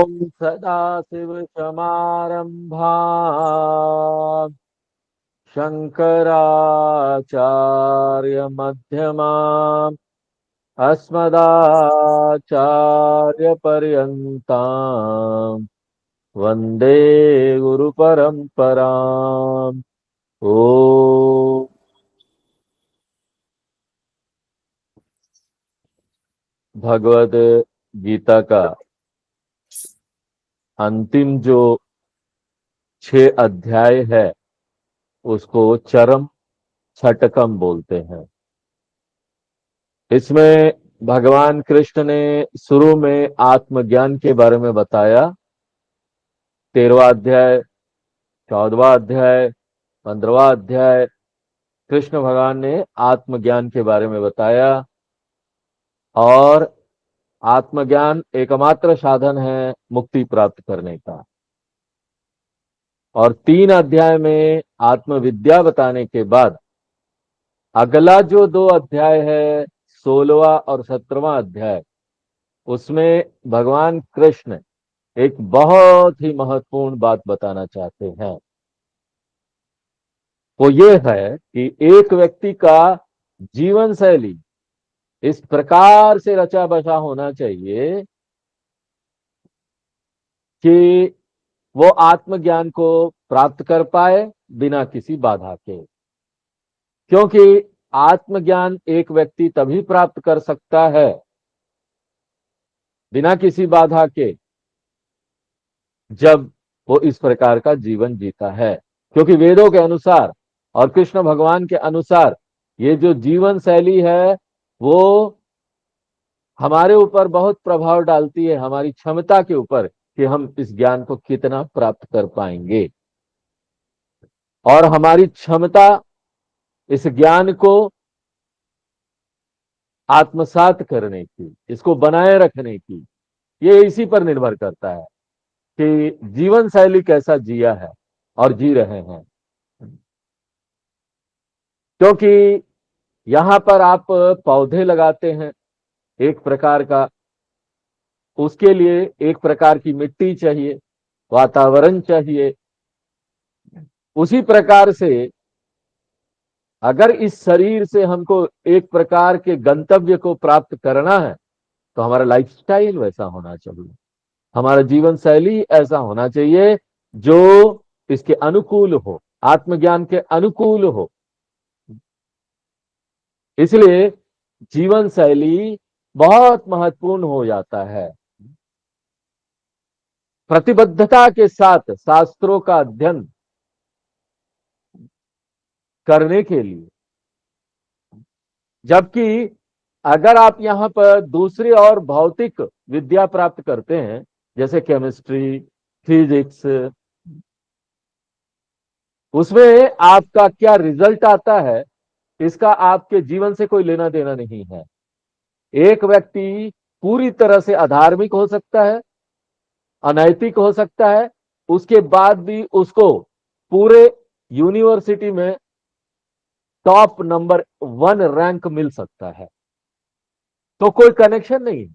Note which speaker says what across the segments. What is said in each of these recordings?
Speaker 1: ॐ सदाशिवसमारम्भा शङ्कराचार्यमध्यमाम् अस्मदाचार्यपर्यन्ताम् वन्दे गुरुपरम्पराम्। ओ भगवद गीता का अंतिम जो 6 अध्याय है उसको चरम छठकम बोलते हैं। इसमें भगवान कृष्ण ने शुरू में आत्मज्ञान के बारे में बताया। 13वां अध्याय, 14वां अध्याय, 15वां अध्याय कृष्ण भगवान ने आत्मज्ञान के बारे में बताया। और आत्मज्ञान एकमात्र साधन है मुक्ति प्राप्त करने का। और 3 अध्याय में आत्मविद्या बताने के बाद अगला जो 2 अध्याय है, 16वां और 17वां अध्याय, उसमें भगवान कृष्ण एक बहुत ही महत्वपूर्ण बात बताना चाहते हैं। वो ये है कि एक व्यक्ति का जीवन शैली इस प्रकार से रचा बसा होना चाहिए कि वो आत्मज्ञान को प्राप्त कर पाए बिना किसी बाधा के। क्योंकि आत्मज्ञान एक व्यक्ति तभी प्राप्त कर सकता है बिना किसी बाधा के जब वो इस प्रकार का जीवन जीता है। क्योंकि वेदों के अनुसार और कृष्ण भगवान के अनुसार ये जो जीवन शैली है वो हमारे ऊपर बहुत प्रभाव डालती है, हमारी क्षमता के ऊपर कि हम इस ज्ञान को कितना प्राप्त कर पाएंगे। और हमारी क्षमता इस ज्ञान को आत्मसात करने की, इसको बनाए रखने की, ये इसी पर निर्भर करता है कि जीवन शैली कैसा जिया है और जी रहे हैं। क्योंकि यहां पर आप पौधे लगाते हैं एक प्रकार का, उसके लिए एक प्रकार की मिट्टी चाहिए, वातावरण चाहिए। उसी प्रकार से अगर इस शरीर से हमको एक प्रकार के गंतव्य को प्राप्त करना है तो हमारा लाइफस्टाइल वैसा होना चाहिए, हमारा जीवन शैली ऐसा होना चाहिए जो इसके अनुकूल हो, आत्मज्ञान के अनुकूल हो। इसलिए जीवन शैली बहुत महत्वपूर्ण हो जाता है। प्रतिबद्धता के साथ शास्त्रों का अध्ययन करने के लिए। जबकि अगर आप यहां पर दूसरी और भौतिक विद्या प्राप्त करते हैं जैसे केमिस्ट्री, फिजिक्स, उसमें आपका क्या रिजल्ट आता है इसका आपके जीवन से कोई लेना देना नहीं है। एक व्यक्ति पूरी तरह से अधार्मिक हो सकता है, अनैतिक हो सकता है, उसके बाद भी उसको पूरे यूनिवर्सिटी में टॉप नंबर 1 रैंक मिल सकता है। तो कोई कनेक्शन नहीं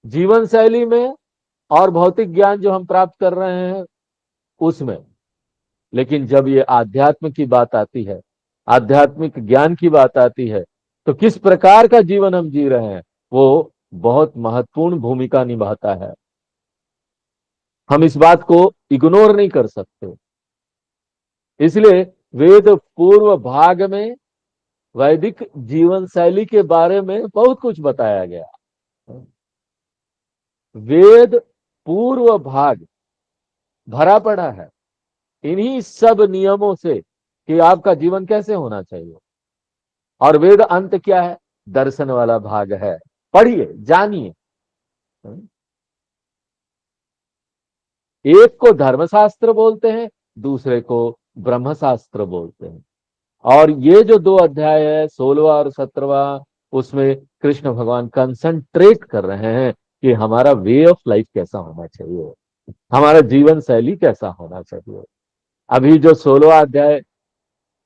Speaker 1: जीवन शैली में और भौतिक ज्ञान जो हम प्राप्त कर रहे हैं उसमें। लेकिन जब ये आध्यात्म की बात आती है, आध्यात्मिक ज्ञान की बात आती है, तो किस प्रकार का जीवन हम जी रहे हैं वो बहुत महत्वपूर्ण भूमिका निभाता है। हम इस बात को इग्नोर नहीं कर सकते। इसलिए वेद पूर्व भाग में वैदिक जीवन शैली के बारे में बहुत कुछ बताया गया। वेद पूर्व भाग भरा पड़ा है इन्हीं सब नियमों से कि आपका जीवन कैसे होना चाहिए। और वेद अंत क्या है? दर्शन वाला भाग है। पढ़िए, जानिए। एक को धर्मशास्त्र बोलते हैं, दूसरे को ब्रह्मशास्त्र बोलते हैं। और ये जो 2 अध्याय है, 16वां और 17वां, उसमें कृष्ण भगवान कंसंट्रेट कर रहे हैं कि हमारा वे ऑफ लाइफ कैसा होना चाहिए, हमारा जीवन शैली कैसा होना चाहिए। अभी जो 16वां अध्याय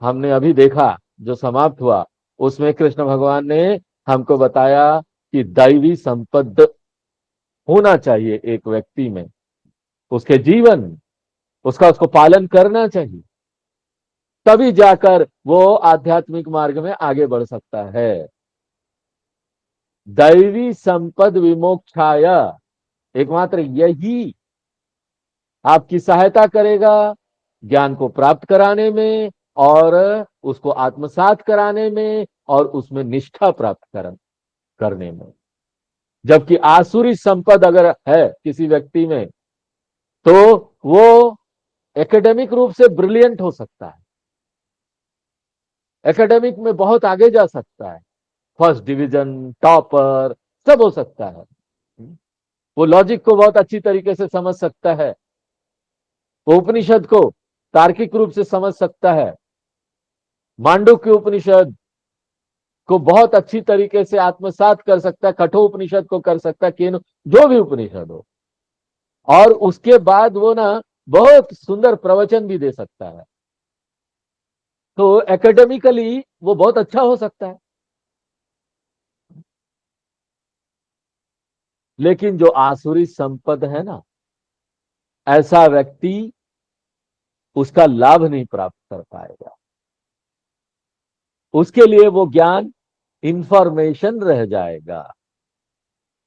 Speaker 1: हमने अभी देखा, जो समाप्त हुआ, उसमें कृष्ण भगवान ने हमको बताया कि दैवी संपद होना चाहिए एक व्यक्ति में, उसके जीवन, उसको पालन करना चाहिए, तभी जाकर वो आध्यात्मिक मार्ग में आगे बढ़ सकता है। दैवी संपद विमोक्षाय, एकमात्र यही आपकी सहायता करेगा ज्ञान को प्राप्त कराने में, और उसको आत्मसात कराने में, और उसमें निष्ठा प्राप्त करने में। जबकि आसुरी संपद अगर है किसी व्यक्ति में, तो वो एकेडमिक रूप से ब्रिलियंट हो सकता है, एकेडमिक में बहुत आगे जा सकता है, फर्स्ट डिवीजन, टॉपर, सब हो सकता है। वो लॉजिक को बहुत अच्छी तरीके से समझ सकता है, वो उपनिषद को तार्किक रूप से समझ सकता है, मांडुक्य उपनिषद को बहुत अच्छी तरीके से आत्मसात कर सकता है, कठोर उपनिषद को कर सकता है, केनो, जो भी उपनिषद हो। और उसके बाद वो ना बहुत सुंदर प्रवचन भी दे सकता है। तो एकेडमिकली वो बहुत अच्छा हो सकता है। लेकिन जो आसुरी संपद है ना, ऐसा व्यक्ति उसका लाभ नहीं प्राप्त कर पाएगा। उसके लिए वो ज्ञान इंफॉर्मेशन रह जाएगा,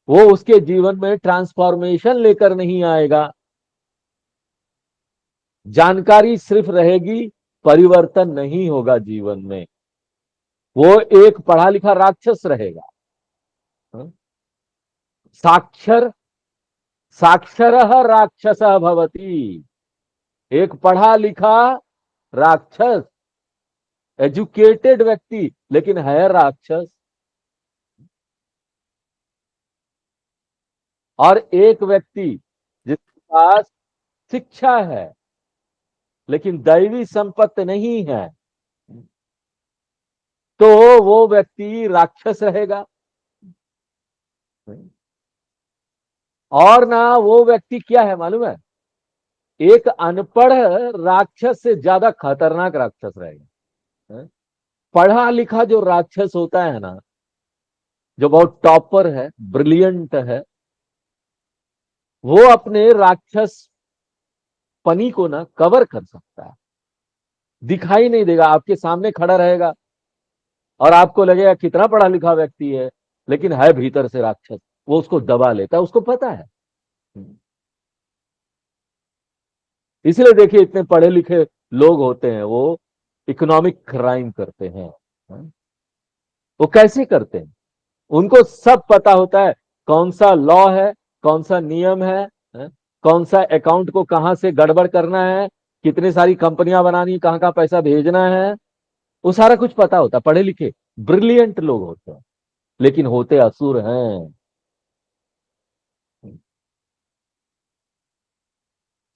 Speaker 1: वो उसके जीवन में ट्रांसफॉर्मेशन लेकर नहीं आएगा। जानकारी सिर्फ रहेगी, परिवर्तन नहीं होगा जीवन में। वो एक पढ़ा लिखा राक्षस रहेगा। साक्षर साक्षर राक्षस भवती, एक पढ़ा लिखा राक्षस, एजुकेटेड व्यक्ति, लेकिन है राक्षस। और एक व्यक्ति जिसके पास शिक्षा है लेकिन दैवी संपत्ति नहीं है, तो वो व्यक्ति राक्षस रहेगा। और ना वो व्यक्ति क्या है मालूम है, एक अनपढ़ राक्षस से ज्यादा खतरनाक राक्षस रहेगा। पढ़ा लिखा जो राक्षस होता है ना, जो बहुत टॉपर है, ब्रिलियंट है, वो अपने राक्षस पनी को ना कवर कर सकता है। दिखाई नहीं देगा, आपके सामने खड़ा रहेगा और आपको लगेगा कितना पढ़ा लिखा व्यक्ति है, लेकिन है भीतर से राक्षस। वो उसको दबा लेता है, उसको पता है। इसलिए देखिए, इतने पढ़े लिखे लोग होते हैं, वो इकोनॉमिक क्राइम करते हैं। वो कैसे करते हैं? उनको सब पता होता है, कौन सा लॉ है, कौन सा नियम है, कौन सा अकाउंट को कहां से गड़बड़ करना है, कितनी सारी कंपनियां बनानी, कहां कहां पैसा भेजना है, वो सारा कुछ पता होता है। पढ़े लिखे ब्रिलियंट लोग होते हैं, लेकिन होते असुर हैं।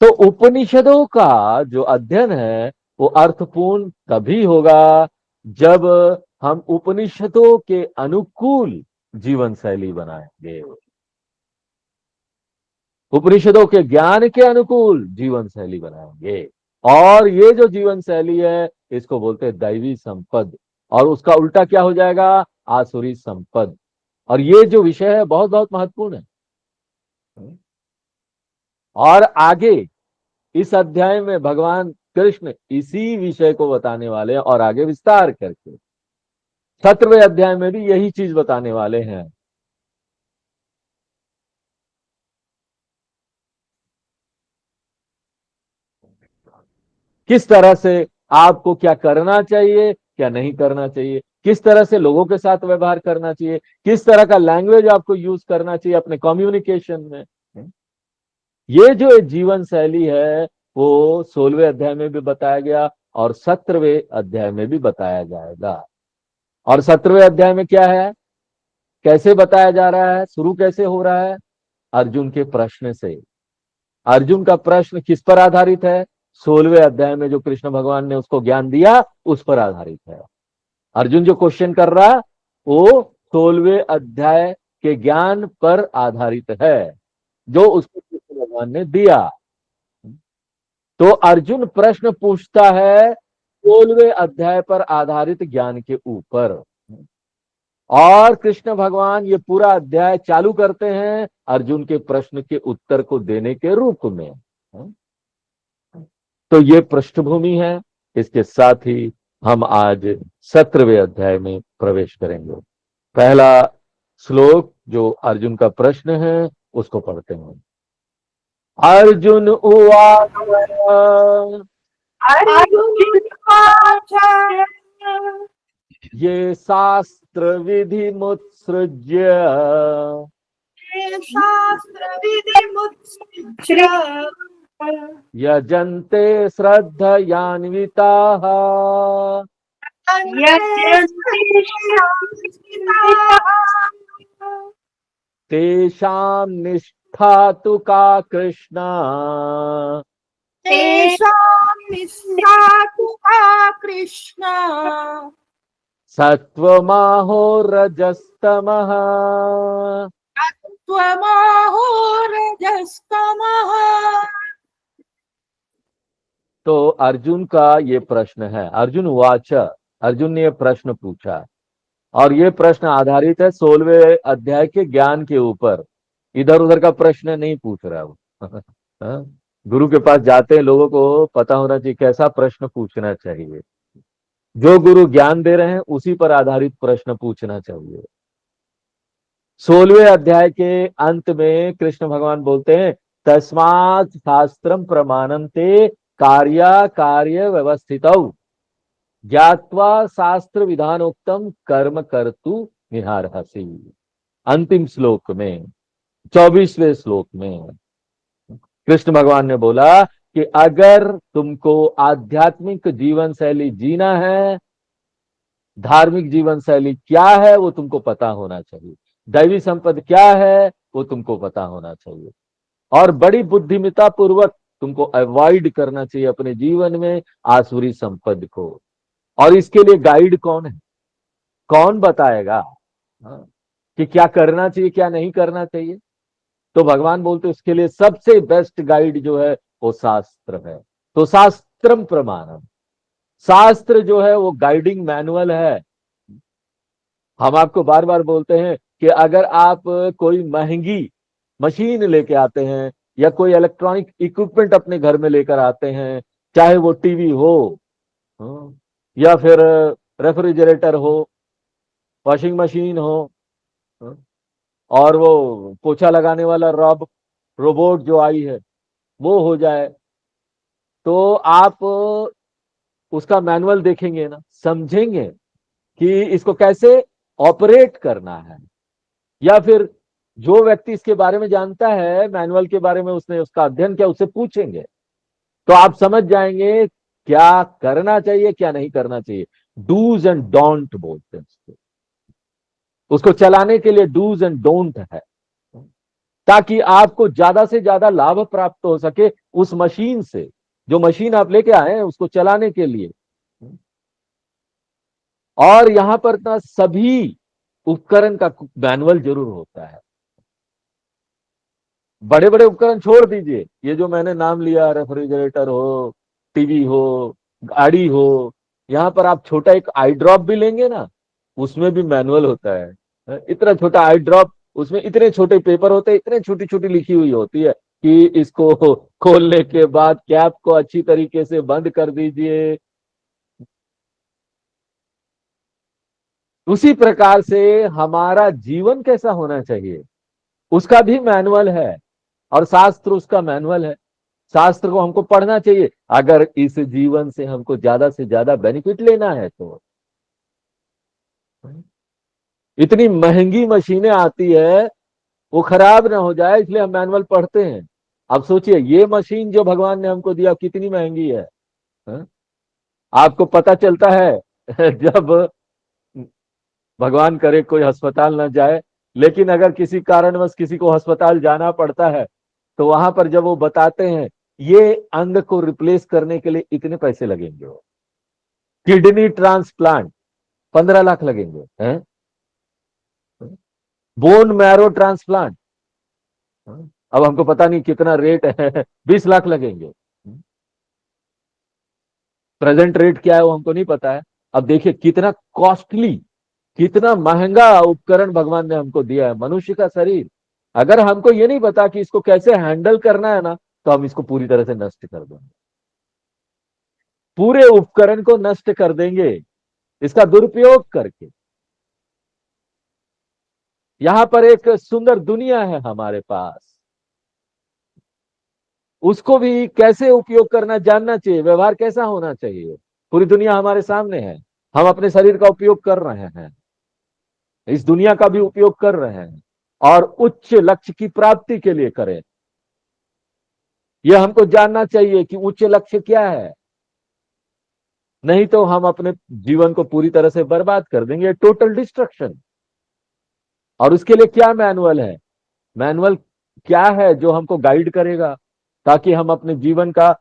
Speaker 1: तो उपनिषदों का जो अध्ययन है वो अर्थपूर्ण तभी होगा जब हम उपनिषदों के अनुकूल जीवन शैली बनाएंगे, उपनिषदों के ज्ञान के अनुकूल जीवन शैली बनाएंगे। और ये जो जीवन शैली है, इसको बोलते हैं दैवी संपद, और उसका उल्टा क्या हो जाएगा? आसुरी संपद। और ये जो विषय है बहुत बहुत महत्वपूर्ण है। और आगे इस अध्याय में भगवान कृष्ण इसी विषय को बताने वाले हैं, और आगे विस्तार करके 17वें अध्याय में भी यही चीज बताने वाले हैं। किस तरह से आपको क्या करना चाहिए, क्या नहीं करना चाहिए, किस तरह से लोगों के साथ व्यवहार करना चाहिए, किस तरह का लैंग्वेज आपको यूज करना चाहिए अपने कम्युनिकेशन में। ये जो एक जीवन शैली है वो 16वें अध्याय में भी बताया गया और 17वें अध्याय में भी बताया जाएगा। और 17वें अध्याय में क्या है, कैसे बताया जा रहा है, शुरू कैसे हो रहा है? अर्जुन के प्रश्न से। अर्जुन का प्रश्न किस पर आधारित है? 16वें अध्याय में जो कृष्ण भगवान ने उसको ज्ञान दिया उस पर आधारित है। अर्जुन जो क्वेश्चन कर रहा वो 16वें अध्याय के ज्ञान पर आधारित है जो उसको कृष्ण भगवान ने दिया। तो अर्जुन प्रश्न पूछता है 16वें अध्याय पर आधारित ज्ञान के ऊपर। और कृष्ण भगवान ये पूरा अध्याय चालू करते हैं अर्जुन के प्रश्न के उत्तर को देने के रूप में। तो ये पृष्ठभूमि है। इसके साथ ही हम आज 17वें अध्याय में प्रवेश करेंगे। पहला श्लोक जो अर्जुन का प्रश्न है उसको पढ़ते हैं। अर्जुन उवाच
Speaker 2: अर्जुनोवाच
Speaker 1: ये शास्त्र विधि मुत्सृज्य
Speaker 2: शास्त्रविधिमुत्सृज्य
Speaker 1: यजन्ते श्रद्धयान्विताः तेषां निष्ठा तु का कृष्ण
Speaker 2: तेषां निष्ठा तु का कृष्ण
Speaker 1: सत्वमाहो रजस्तमः।
Speaker 2: त्वमाहो रजस्तमः।
Speaker 1: तो अर्जुन का ये प्रश्न है। अर्जुन वाच, अर्जुन ने ये प्रश्न पूछा और ये प्रश्न आधारित है 16वें अध्याय के ज्ञान के ऊपर। इधर उधर का प्रश्न नहीं पूछ रहा वो। हाँ? गुरु के पास जाते हैं, लोगों को पता होना चाहिए कैसा प्रश्न पूछना चाहिए। जो गुरु ज्ञान दे रहे हैं उसी पर आधारित प्रश्न पूछना चाहिए। 16वें अध्याय के अंत में कृष्ण भगवान बोलते हैं तस्मात् शास्त्रम प्रमाणन्ते कार्य कार्य व्यवस्थितौ ज्ञात्वा शास्त्र विधानोक्तम कर्म कर्तु निहारहसि। अंतिम श्लोक में 24वें श्लोक में कृष्ण भगवान ने बोला कि अगर तुमको आध्यात्मिक जीवन शैली जीना है, धार्मिक जीवन शैली क्या है वो तुमको पता होना चाहिए, दैवी संपद क्या है वो तुमको पता होना चाहिए, और बड़ी बुद्धिमत्ता पूर्वक तुमको अवॉइड करना चाहिए अपने जीवन में आसुरी संपद को। और इसके लिए गाइड कौन है, कौन बताएगा हाँ, कि क्या करना चाहिए क्या नहीं करना चाहिए। तो भगवान बोलते उसके लिए सबसे बेस्ट गाइड जो है वो शास्त्र है। तो शास्त्रम प्रमाणम, शास्त्र जो है वो गाइडिंग मैनुअल है। हम आपको बार बार बोलते हैं कि अगर आप कोई महंगी मशीन लेके आते हैं या कोई इलेक्ट्रॉनिक इक्विपमेंट अपने घर में लेकर आते हैं, चाहे वो टीवी हो या फिर रेफ्रिजरेटर हो, वॉशिंग मशीन हो, और वो पोछा लगाने वाला रोबोट जो आई है वो हो जाए, तो आप उसका मैनुअल देखेंगे ना, समझेंगे कि इसको कैसे ऑपरेट करना है। या फिर जो व्यक्ति इसके बारे में जानता है, मैनुअल के बारे में उसने उसका अध्ययन किया, उससे पूछेंगे तो आप समझ जाएंगे क्या करना चाहिए क्या नहीं करना चाहिए। डूज एंड डोंट बोलते हैं उसको चलाने के लिए डूज एंड डोंट है, ताकि आपको ज्यादा से ज्यादा लाभ प्राप्त हो सके उस मशीन से। जो मशीन आप लेके आए हैं उसको चलाने के लिए। और यहां पर ना सभी उपकरण का मैनुअल जरूर होता है। बड़े बड़े उपकरण छोड़ दीजिए, ये जो मैंने नाम लिया, रेफ्रिजरेटर हो, टीवी हो, गाड़ी हो, यहां पर आप छोटा एक आई ड्रॉप भी लेंगे ना, उसमें भी मैनुअल होता है। इतना छोटा आई ड्रॉप, उसमें इतने छोटे पेपर होते हैं, इतने छोटी छोटी लिखी हुई होती है कि इसको खोलने के बाद कैप को अच्छी तरीके से बंद कर दीजिए। उसी प्रकार से हमारा जीवन कैसा होना चाहिए उसका भी मैनुअल है, और शास्त्र उसका मैनुअल है। शास्त्र को हमको पढ़ना चाहिए अगर इस जीवन से हमको ज्यादा से ज्यादा बेनिफिट लेना है तो। इतनी महंगी मशीनें आती है, वो खराब ना हो जाए इसलिए हम मैनुअल पढ़ते हैं। अब सोचिए ये मशीन जो भगवान ने हमको दिया कितनी महंगी है, हा? आपको पता चलता है जब भगवान करे कोई अस्पताल ना जाए, लेकिन अगर किसी कारणवश किसी को अस्पताल जाना पड़ता है तो वहां पर जब वो बताते हैं ये अंग को रिप्लेस करने के लिए इतने पैसे लगेंगे, वो किडनी ट्रांसप्लांट 15 लाख लगेंगे, हैं? बोन मैरो ट्रांसप्लांट, अब हमको पता नहीं कितना रेट है 20 लाख लगेंगे। प्रेजेंट रेट क्या है वो हमको नहीं पता है। अब देखिए कितना कॉस्टली कितना महंगा उपकरण भगवान ने हमको दिया है, मनुष्य का शरीर। अगर हमको ये नहीं पता कि इसको कैसे हैंडल करना है ना, तो हम इसको पूरी तरह से नष्ट कर देंगे, पूरे उपकरण को नष्ट कर देंगे इसका दुरुपयोग करके। यहां पर एक सुंदर दुनिया है हमारे पास, उसको भी कैसे उपयोग करना जानना चाहिए, व्यवहार कैसा होना चाहिए। पूरी दुनिया हमारे सामने है, हम अपने शरीर का उपयोग कर रहे हैं, इस दुनिया का भी उपयोग कर रहे हैं, और उच्च लक्ष्य की प्राप्ति के लिए करें। यह हमको जानना चाहिए कि उच्च लक्ष्य क्या है, नहीं तो हम अपने जीवन को पूरी तरह से बर्बाद कर देंगे, टोटल डिस्ट्रक्शन। और उसके लिए क्या मैनुअल है, मैनुअल क्या है जो हमको गाइड करेगा, ताकि हम अपने जीवन का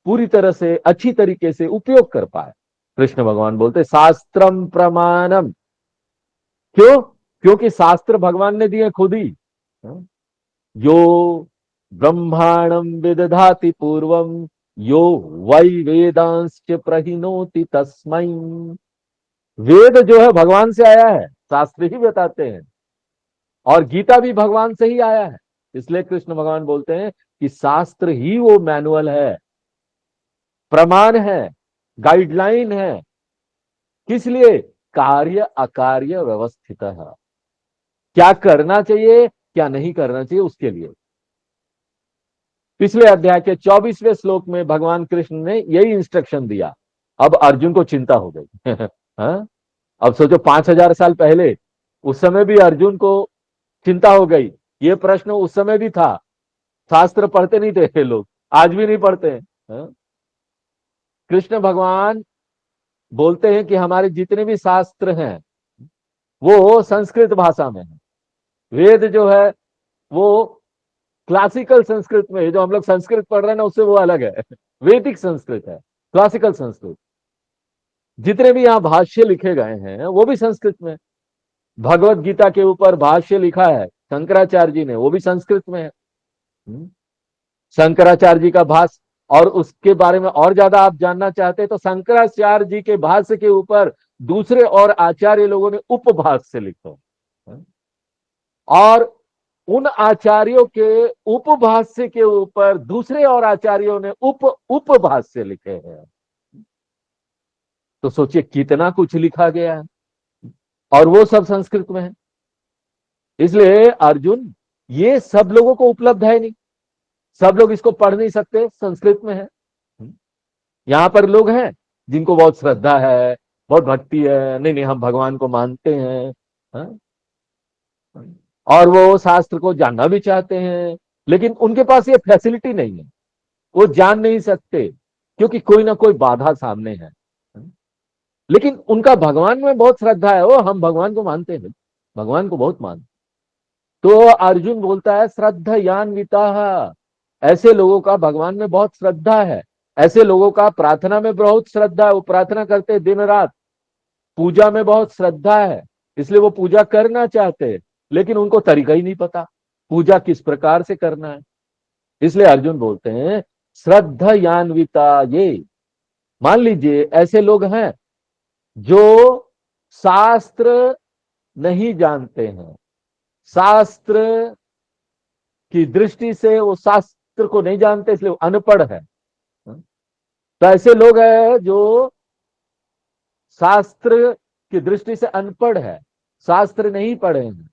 Speaker 1: पूरी तरह से अच्छी तरीके से उपयोग कर पाए। कृष्ण भगवान बोलते शास्त्रम प्रमाणम। क्यों? क्योंकि शास्त्र भगवान ने दिए खुद ही। यो ब्रह्मांडम विदधाति पूर्वम यो वै वेदांश प्रहिनोति तस्मै। वेद जो है भगवान से आया है, शास्त्र ही बताते हैं, और गीता भी भगवान से ही आया है। इसलिए कृष्ण भगवान बोलते हैं कि शास्त्र ही वो मैनुअल है, प्रमाण है, गाइडलाइन है। किस लिए? कार्य अकार्य व्यवस्थित है, क्या करना चाहिए क्या नहीं करना चाहिए उसके लिए। पिछले अध्याय के 24वें श्लोक में भगवान कृष्ण ने यही इंस्ट्रक्शन दिया। अब अर्जुन को चिंता हो गई हाँ? अब सोचो 5000 साल पहले, उस समय भी अर्जुन को चिंता हो गई। ये प्रश्न उस समय भी था, शास्त्र पढ़ते नहीं थे लोग, आज भी नहीं पढ़ते हैं। हाँ? कृष्ण भगवान बोलते हैं कि हमारे जितने भी शास्त्र हैं वो संस्कृत भाषा में है। वेद जो है वो क्लासिकल संस्कृत में है, जो हम लोग संस्कृत पढ़ रहे हैं ना उससे वो अलग है, वैदिक संस्कृत है, क्लासिकल संस्कृत। जितने भी यहाँ भाष्य लिखे गए हैं वो भी संस्कृत में। भगवत गीता के ऊपर भाष्य लिखा है शंकराचार्य जी ने, वो भी संस्कृत में है। शंकराचार्य जी का भाष्य, और उसके बारे में और ज्यादा आप जानना चाहते हैं तो शंकराचार्य जी के भाष्य के ऊपर दूसरे और आचार्य लोगों ने उपभाष्य लिखा, और उन आचार्यों के उपभाष्य के ऊपर दूसरे और आचार्यों ने उपभाष्य लिखे हैं। तो सोचिए कितना कुछ लिखा गया है, और वो सब संस्कृत में है। इसलिए अर्जुन, ये सब लोगों को उपलब्ध है नहीं, सब लोग इसको पढ़ नहीं सकते, संस्कृत में है। यहां पर लोग हैं जिनको बहुत श्रद्धा है, बहुत भक्ति है, नहीं नहीं हम भगवान को मानते हैं, हाँ? और वो शास्त्र को जानना भी चाहते हैं, लेकिन उनके पास ये फैसिलिटी नहीं है, वो जान नहीं सकते क्योंकि कोई ना कोई बाधा सामने है। लेकिन उनका भगवान में बहुत श्रद्धा है, वो हम भगवान को मानते हैं, भगवान को बहुत मानते। तो अर्जुन बोलता है श्रद्धयान्विता, ऐसे लोगों का भगवान में बहुत श्रद्धा है, ऐसे लोगों का प्रार्थना में बहुत श्रद्धा है, वो प्रार्थना करते हैं दिन रात, पूजा में बहुत श्रद्धा है, इसलिए वो पूजा करना चाहते हैं, लेकिन उनको तरीका ही नहीं पता पूजा किस प्रकार से करना है। इसलिए अर्जुन बोलते हैं श्रद्धयान्विता ये। मान लीजिए ऐसे लोग हैं जो शास्त्र नहीं जानते हैं, शास्त्र की दृष्टि से वो शास्त्र को नहीं जानते, इसलिए वो अनपढ़ है। तो ऐसे लोग हैं जो शास्त्र की दृष्टि से अनपढ़ है, शास्त्र नहीं पढ़े हैं,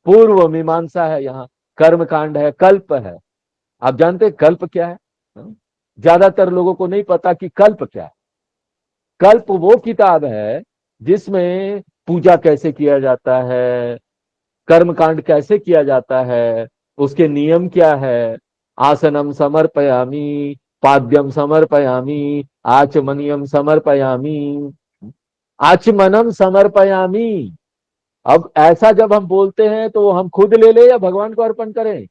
Speaker 1: पूर्व मीमांसा है, यहाँ कर्म कांड है, कल्प है। आप जानते हैं कल्प क्या है? ज्यादातर लोगों को नहीं पता कि कल्प क्या है। कल्प वो किताब है जिसमें पूजा कैसे किया जाता है, कर्म कांड कैसे किया जाता है, उसके नियम क्या है। आसनम समर्पयामी, पाद्यम समर्पयामी, आचमनियम समर्पयामी, आचमनम समर्पयामी। अब ऐसा जब हम बोलते हैं तो हम खुद ले ले या भगवान को अर्पण करें,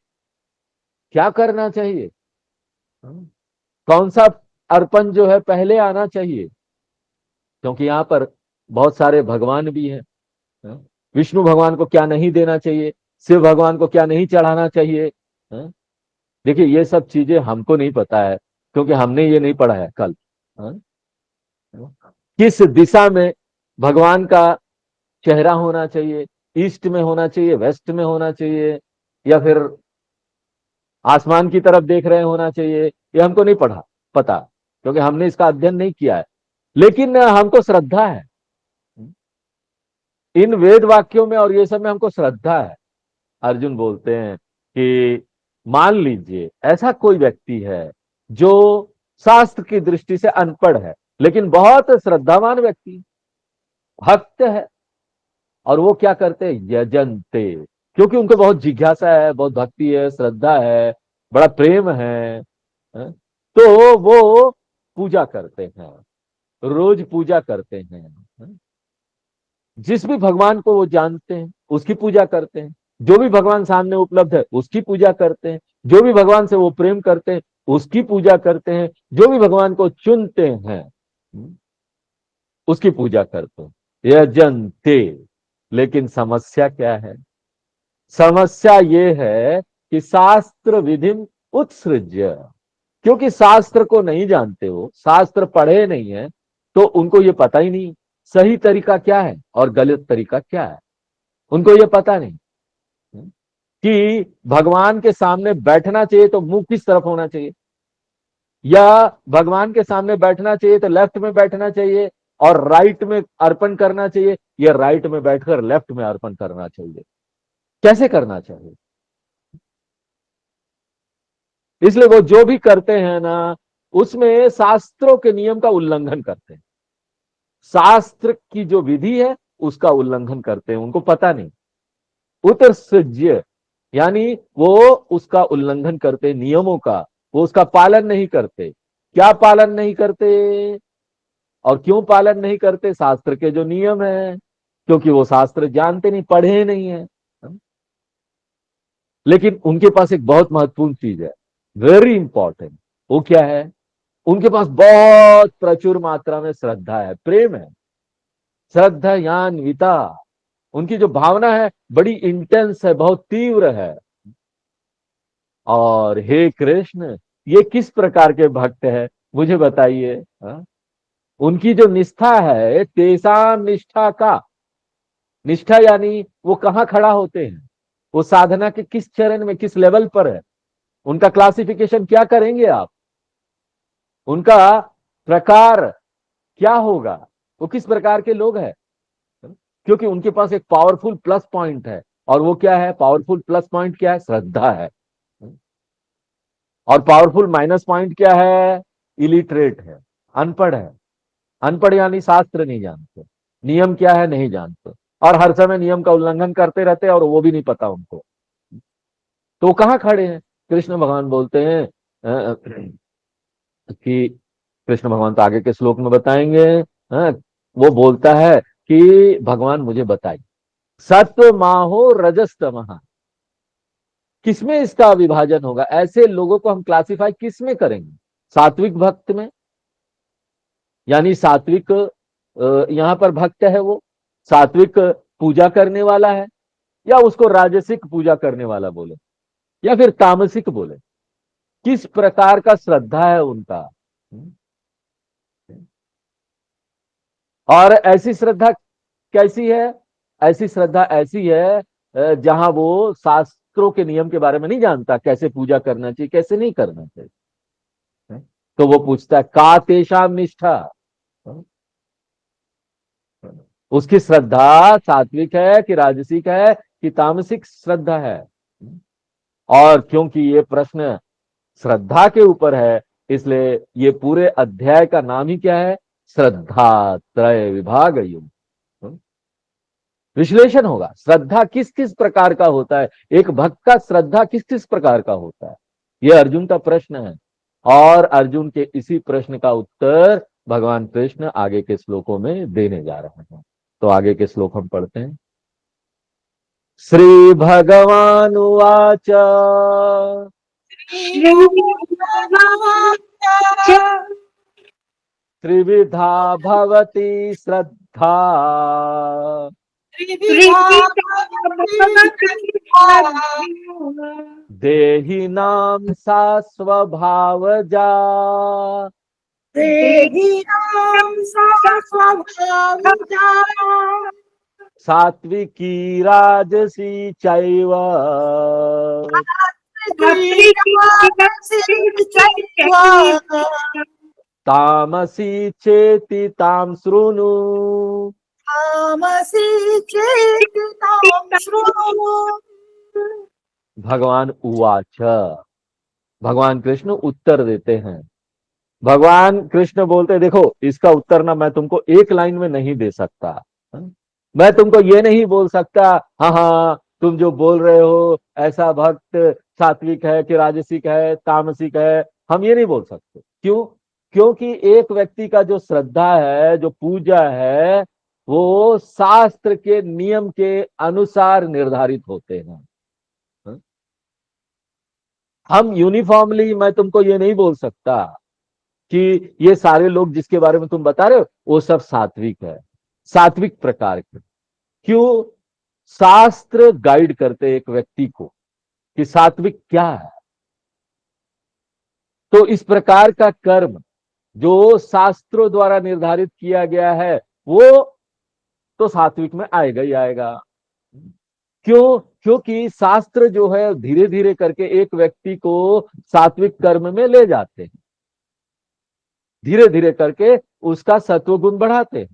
Speaker 1: क्या करना चाहिए? कौन सा अर्पण जो है पहले आना चाहिए? क्योंकि यहां पर बहुत सारे भगवान भी हैं। विष्णु भगवान को क्या नहीं देना चाहिए, शिव भगवान को क्या नहीं चढ़ाना चाहिए। देखिए ये सब चीजें हमको नहीं पता है, क्योंकि हमने ये नहीं पढ़ा है कल। किस दिशा में भगवान का चेहरा होना चाहिए, ईस्ट में होना चाहिए, वेस्ट में होना चाहिए, या फिर आसमान की तरफ देख रहे होना चाहिए, ये हमको नहीं पता, क्योंकि हमने इसका अध्ययन नहीं किया है। लेकिन हमको श्रद्धा है इन वेद वाक्यों में, और ये सब में हमको श्रद्धा है। अर्जुन बोलते हैं कि मान लीजिए ऐसा कोई व्यक्ति है जो शास्त्र की दृष्टि से अनपढ़ है, लेकिन बहुत श्रद्धावान व्यक्ति, भक्त है, और वो क्या करते हैं, यजंते, क्योंकि उनको बहुत जिज्ञासा है, बहुत भक्ति है, श्रद्धा है, बड़ा प्रेम है, तो वो पूजा करते हैं, रोज पूजा करते हैं। जिस भी भगवान को वो जानते हैं उसकी पूजा करते हैं, जो भी भगवान सामने उपलब्ध है उसकी पूजा करते हैं, जो भी भगवान से वो प्रेम करते हैं उसकी पूजा करते हैं, जो भी भगवान को चुनते हैं उसकी पूजा करते हैं, यजंते। लेकिन समस्या क्या है? समस्या ये है कि शास्त्र विधि उत्सृज्य, क्योंकि शास्त्र को नहीं जानते, वो शास्त्र पढ़े नहीं है, तो उनको ये पता ही नहीं सही तरीका क्या है और गलत तरीका क्या है। उनको ये पता नहीं कि भगवान के सामने बैठना चाहिए तो मुंह किस तरफ होना चाहिए, या भगवान के सामने बैठना चाहिए तो लेफ्ट में बैठना चाहिए और राइट में अर्पण करना चाहिए, या राइट में बैठकर लेफ्ट में अर्पण करना चाहिए, कैसे करना चाहिए। इसलिए वो जो भी करते हैं ना, उसमें शास्त्रों के नियम का उल्लंघन करते हैं, शास्त्र की जो विधि है उसका उल्लंघन करते हैं, उनको पता नहीं। उत्सृज्य यानी वो उसका उल्लंघन करते, नियमों का वो उसका पालन नहीं करते। क्या पालन नहीं करते और क्यों पालन नहीं करते? शास्त्र के जो नियम है, क्योंकि वो शास्त्र जानते नहीं, पढ़े नहीं है। लेकिन उनके पास एक बहुत महत्वपूर्ण चीज है, वेरी इंपॉर्टेंट। वो क्या है? उनके पास बहुत प्रचुर मात्रा में श्रद्धा है, प्रेम है, श्रद्धा यान्विता। उनकी जो भावना है बड़ी इंटेंस है, बहुत तीव्र है। और हे कृष्ण, ये किस प्रकार के भक्त है मुझे बताइए। उनकी जो निष्ठा है, तेसाम निष्ठा का, निष्ठा यानी वो कहाँ खड़ा होते हैं, वो साधना के किस चरण में, किस लेवल पर है, उनका क्लासिफिकेशन क्या करेंगे आप, उनका प्रकार क्या होगा, वो किस प्रकार के लोग हैं। क्योंकि उनके पास एक पावरफुल प्लस पॉइंट है, और वो क्या है? पावरफुल प्लस पॉइंट क्या है? श्रद्धा है। और पावरफुल माइनस पॉइंट क्या है? इलिटरेट है, अनपढ़ है। अनपढ़ यानी शास्त्र नहीं जानते, नियम क्या है नहीं जानते, और हर समय नियम का उल्लंघन करते रहते हैं और वो भी नहीं पता उनको। तो वो कहां खड़े हैं? कृष्ण भगवान बोलते हैं कि कृष्ण भगवान तो आगे के श्लोक में बताएंगे। वो बोलता है कि भगवान मुझे बताइए, सत्व माहो रजस तमः, किसमें इसका विभाजन होगा? ऐसे लोगों को हम क्लासिफाई किसमें करेंगे? सात्विक भक्त में, यानी सात्विक यहां पर भक्त है वो सात्विक पूजा करने वाला है, या उसको राजसिक पूजा करने वाला बोले, या फिर तामसिक बोले? किस प्रकार का श्रद्धा है उनका? और ऐसी श्रद्धा कैसी है? ऐसी श्रद्धा ऐसी है जहां वो शास्त्रों के नियम के बारे में नहीं जानता, कैसे पूजा करना चाहिए, कैसे नहीं करना चाहिए। तो वो पूछता है का तेषाम निष्ठा, उसकी श्रद्धा सात्विक है कि राजसिक है कि तामसिक श्रद्धा है। और क्योंकि ये प्रश्न श्रद्धा के ऊपर है, इसलिए ये पूरे अध्याय का नाम ही क्या है? श्रद्धा त्रय विभाग युग। विश्लेषण होगा, श्रद्धा किस किस प्रकार का होता है, एक भक्त का श्रद्धा किस किस प्रकार का होता है, यह अर्जुन का प्रश्न है। और अर्जुन के इसी प्रश्न का उत्तर भगवान कृष्ण आगे के श्लोकों में देने जा रहे हैं। तो आगे के श्लोक हम पढ़ते हैं। श्री भगवान उवाच त्रिविधा भवति श्रद्धा देहिनां सा स्वभावजा सात्विकी राजसी चैव तामसी चेति ताम शृणु।
Speaker 2: तामसी चेति तां शृणु।
Speaker 1: भगवान उवाच, भगवान कृष्ण उत्तर देते हैं। भगवान कृष्ण बोलते, देखो इसका उत्तर ना मैं तुमको एक लाइन में नहीं दे सकता। मैं तुमको ये नहीं बोल सकता, हाँ हाँ तुम जो बोल रहे हो ऐसा भक्त सात्विक है कि राजसिक है तामसिक है, हम ये नहीं बोल सकते। क्यों? क्योंकि एक व्यक्ति का जो श्रद्धा है, जो पूजा है, वो शास्त्र के नियम के अनुसार निर्धारित होते हैं। हम यूनिफॉर्मली मैं तुमको ये नहीं बोल सकता कि ये सारे लोग जिसके बारे में तुम बता रहे हो वो सब सात्विक है, सात्विक प्रकार के। क्यों? शास्त्र गाइड करते एक व्यक्ति को कि सात्विक क्या है। तो इस प्रकार का कर्म जो शास्त्रों द्वारा निर्धारित किया गया है वो तो सात्विक में आएगा ही आएगा। क्यों? क्योंकि शास्त्र जो है धीरे धीरे करके एक व्यक्ति को सात्विक कर्म में ले जाते हैं, धीरे धीरे करके उसका सत्वगुण बढ़ाते हैं।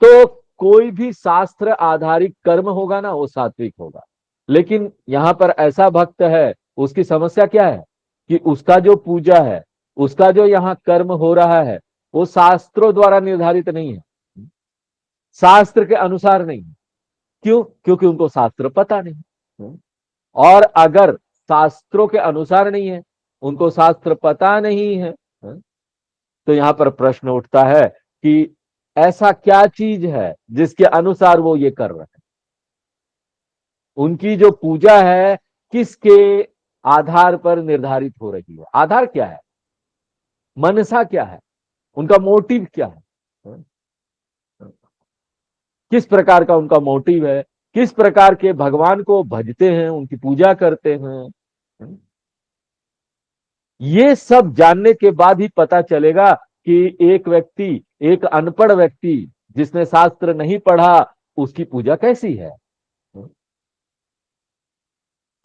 Speaker 1: तो कोई भी शास्त्र आधारित कर्म होगा ना वो सात्विक होगा। लेकिन यहां पर ऐसा भक्त है, उसकी समस्या क्या है कि उसका जो पूजा है, उसका जो यहाँ कर्म हो रहा है वो शास्त्रों द्वारा निर्धारित नहीं है, शास्त्र के अनुसार नहीं है। क्यों? क्योंकि उनको शास्त्र पता नहीं। और अगर शास्त्रों के अनुसार नहीं है, उनको शास्त्र पता नहीं है, तो यहां पर प्रश्न उठता है कि ऐसा क्या चीज है जिसके अनुसार वो ये कर रहे हैं। उनकी जो पूजा है किसके आधार पर निर्धारित हो रही है? आधार क्या है? मनसा क्या है? उनका मोटिव क्या है? किस प्रकार का उनका मोटिव है? किस प्रकार के भगवान को भजते हैं, उनकी पूजा करते हैं? ये सब जानने के बाद ही पता चलेगा कि एक व्यक्ति, एक अनपढ़ व्यक्ति जिसने शास्त्र नहीं पढ़ा, उसकी पूजा कैसी है।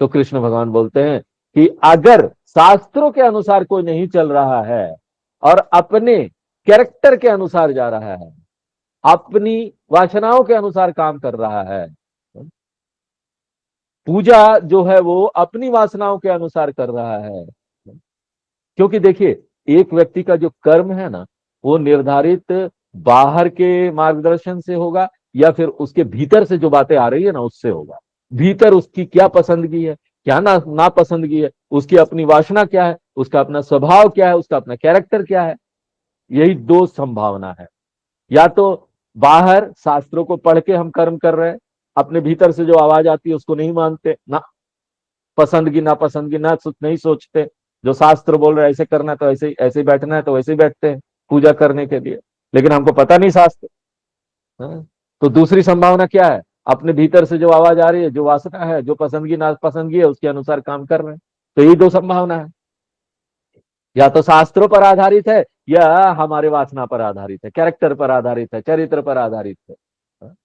Speaker 1: तो कृष्ण भगवान बोलते हैं कि अगर शास्त्रों के अनुसार कोई नहीं चल रहा है और अपने कैरेक्टर के अनुसार जा रहा है, अपनी वासनाओं के अनुसार काम कर रहा है, पूजा जो है वो अपनी वासनाओं के अनुसार कर रहा है। क्योंकि देखिए एक व्यक्ति का जो कर्म है ना वो निर्धारित बाहर के मार्गदर्शन से होगा या फिर उसके भीतर से जो बातें आ रही है ना उससे होगा। भीतर उसकी क्या पसंदगी है, क्या नापसंदगी है, उसकी अपनी वासना क्या है, उसका अपना स्वभाव क्या है, उसका अपना कैरेक्टर क्या है। यही दो संभावना है। या तो बाहर शास्त्रों को पढ़ के हम कर्म कर रहे हैं, अपने भीतर से जो आवाज आती है उसको नहीं मानते ना, पसंदगी नापसंदगी ना नहीं सोचते। जो शास्त्र बोल रहे हैं ऐसे करना है तो ऐसे ऐसे बैठना है तो वैसे ही बैठते हैं पूजा करने के लिए, लेकिन हमको पता नहीं शास्त्र। हाँ? तो दूसरी संभावना क्या है? अपने भीतर से जो आवाज आ रही है, जो वासना है, जो पसंदगी नापसंदगी है, उसके अनुसार काम कर रहे हैं। तो यही दो संभावना है, या तो शास्त्रों पर आधारित है या हमारे वासना पर आधारित है, कैरेक्टर पर आधारित है, चरित्र पर आधारित है। हाँ?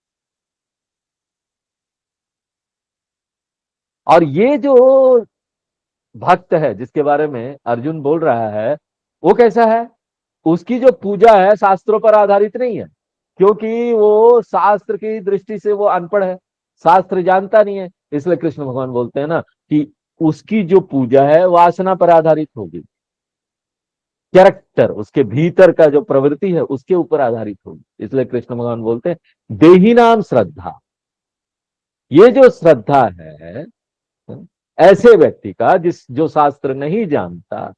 Speaker 1: और ये जो भक्त है जिसके बारे में अर्जुन बोल रहा है वो कैसा है? उसकी जो पूजा है शास्त्रों पर आधारित नहीं है, क्योंकि वो शास्त्र की दृष्टि से वो अनपढ़ है, शास्त्र जानता नहीं है। इसलिए कृष्ण भगवान बोलते हैं ना कि उसकी जो पूजा है वासना पर आधारित होगी, कैरेक्टर उसके भीतर का जो प्रवृत्ति है उसके ऊपर आधारित होगी। इसलिए कृष्ण भगवान बोलते हैं देही नाम श्रद्धा। ये जो श्रद्धा है ऐसे व्यक्ति का जो शास्त्र नहीं जानता,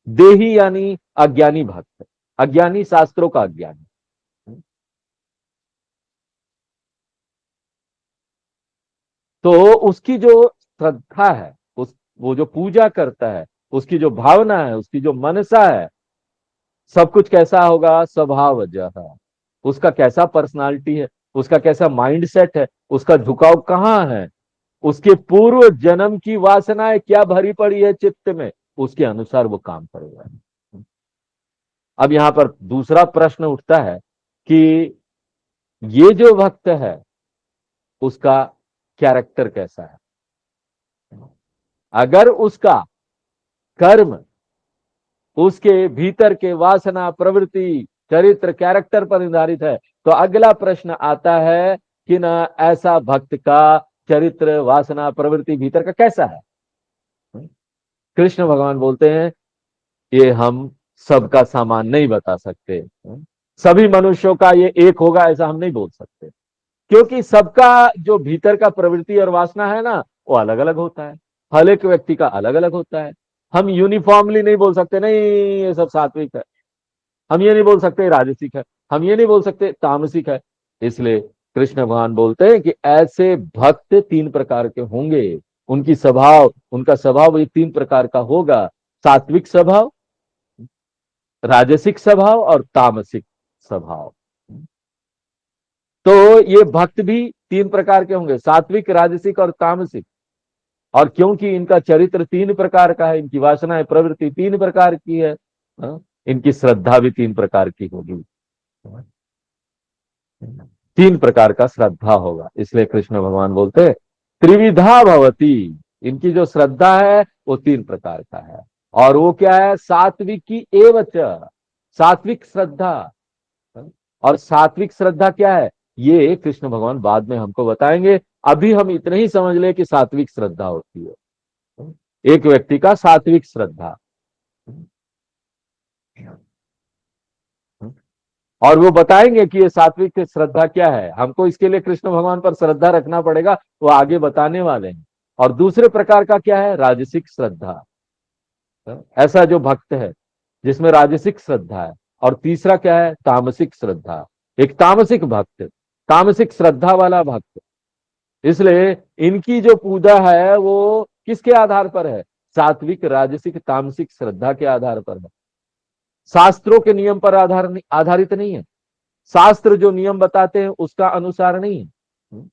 Speaker 1: देही यानी अज्ञानी भक्त, अज्ञानी शास्त्रों का अज्ञानी, तो उसकी जो श्रद्धा है, उस वो जो पूजा करता है, उसकी जो भावना है, उसकी जो मनसा है, सब कुछ कैसा होगा? स्वभावजः। उसका कैसा पर्सनालिटी है, उसका कैसा माइंड सेट है, उसका झुकाव कहाँ है, उसके पूर्व जन्म की वासनाएं क्या भरी पड़ी है चित्त में, उसके अनुसार वो काम करेगा। अब यहां पर दूसरा प्रश्न उठता है कि ये जो भक्त है उसका कैरेक्टर कैसा है। अगर उसका कर्म उसके भीतर के वासना, प्रवृत्ति, चरित्र, कैरेक्टर पर निर्धारित है, तो अगला प्रश्न आता है कि ना ऐसा भक्त का चरित्र, वासना, प्रवृत्ति भीतर का कैसा है। कृष्ण भगवान बोलते हैं ये हम सबका सामान नहीं बता सकते, सभी मनुष्यों का ये एक होगा ऐसा हम नहीं बोल सकते, क्योंकि सबका जो भीतर का प्रवृत्ति और वासना है ना वो अलग अलग होता है, हर एक व्यक्ति का अलग अलग होता है। हम यूनिफॉर्मली नहीं बोल सकते नहीं ये सब सात्विक है, हम ये नहीं बोल सकते राजसिक है, हम ये नहीं बोल सकते तामसिक है। इसलिए कृष्ण भगवान बोलते हैं कि ऐसे भक्त तीन प्रकार के होंगे, उनका स्वभाव ये तीन प्रकार का होगा, सात्विक स्वभाव, राजसिक स्वभाव और तामसिक स्वभाव। तो ये भक्त भी तीन प्रकार के होंगे, सात्विक, राजसिक और तामसिक। और क्योंकि इनका चरित्र तीन प्रकार का है, इनकी वासनाएं, प्रवृत्ति तीन प्रकार की है, इनकी श्रद्धा भी तीन प्रकार की होगी, तीन प्रकार का श्रद्धा होगा। इसलिए कृष्ण भगवान बोलते हैं त्रिविधा भवती, इनकी जो श्रद्धा है वो तीन प्रकार का है। और वो क्या है, सात्विकी एवच, सात्विक श्रद्धा। और सात्विक श्रद्धा क्या है ये कृष्ण भगवान बाद में हमको बताएंगे, अभी हम इतने ही समझ ले कि सात्विक श्रद्धा होती है एक व्यक्ति का सात्विक श्रद्धा। और वो बताएंगे कि ये सात्विक श्रद्धा क्या है, हमको इसके लिए कृष्ण भगवान पर श्रद्धा रखना पड़ेगा, वो आगे बताने वाले हैं। और दूसरे प्रकार का क्या है, राजसिक श्रद्धा, ऐसा जो भक्त है जिसमें राजसिक श्रद्धा है। और तीसरा क्या है, तामसिक श्रद्धा, एक तामसिक भक्त, तामसिक श्रद्धा वाला भक्त। इसलिए इनकी जो पूजा है वो किसके आधार पर है, सात्विक, राजसिक, तामसिक श्रद्धा के आधार पर है, शास्त्रों के नियम पर आधारित नहीं है, शास्त्र जो नियम बताते हैं उसका अनुसार नहीं है।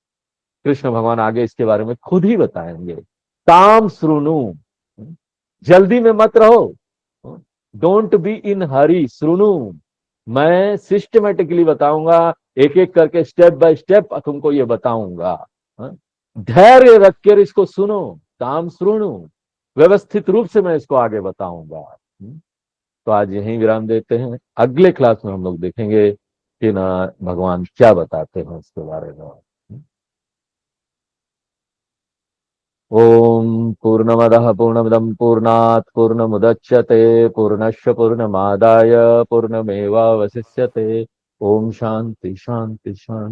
Speaker 1: कृष्ण भगवान आगे इसके बारे में खुद ही बताएंगे, ताम श्रुणु, जल्दी में मत रहो, डोंट बी इन हरी, श्रुणु, मैं सिस्टमेटिकली बताऊंगा, एक एक करके स्टेप बाय स्टेप तुमको ये बताऊंगा, धैर्य रखकर इसको सुनो, ताम श्रुणु, व्यवस्थित रूप से मैं इसको आगे बताऊंगा। तो आज यहीं विराम देते हैं, अगले क्लास में हम लोग देखेंगे कि ना भगवान क्या बताते हैं इसके बारे में। ओम पूर्णमदः पूर्णमिदं पूर्णात् पूर्णमुदच्यते पूर्णस्य पूर्णमादाय पूर्णमेवावशिष्यते। ओम शांति शांति शांति।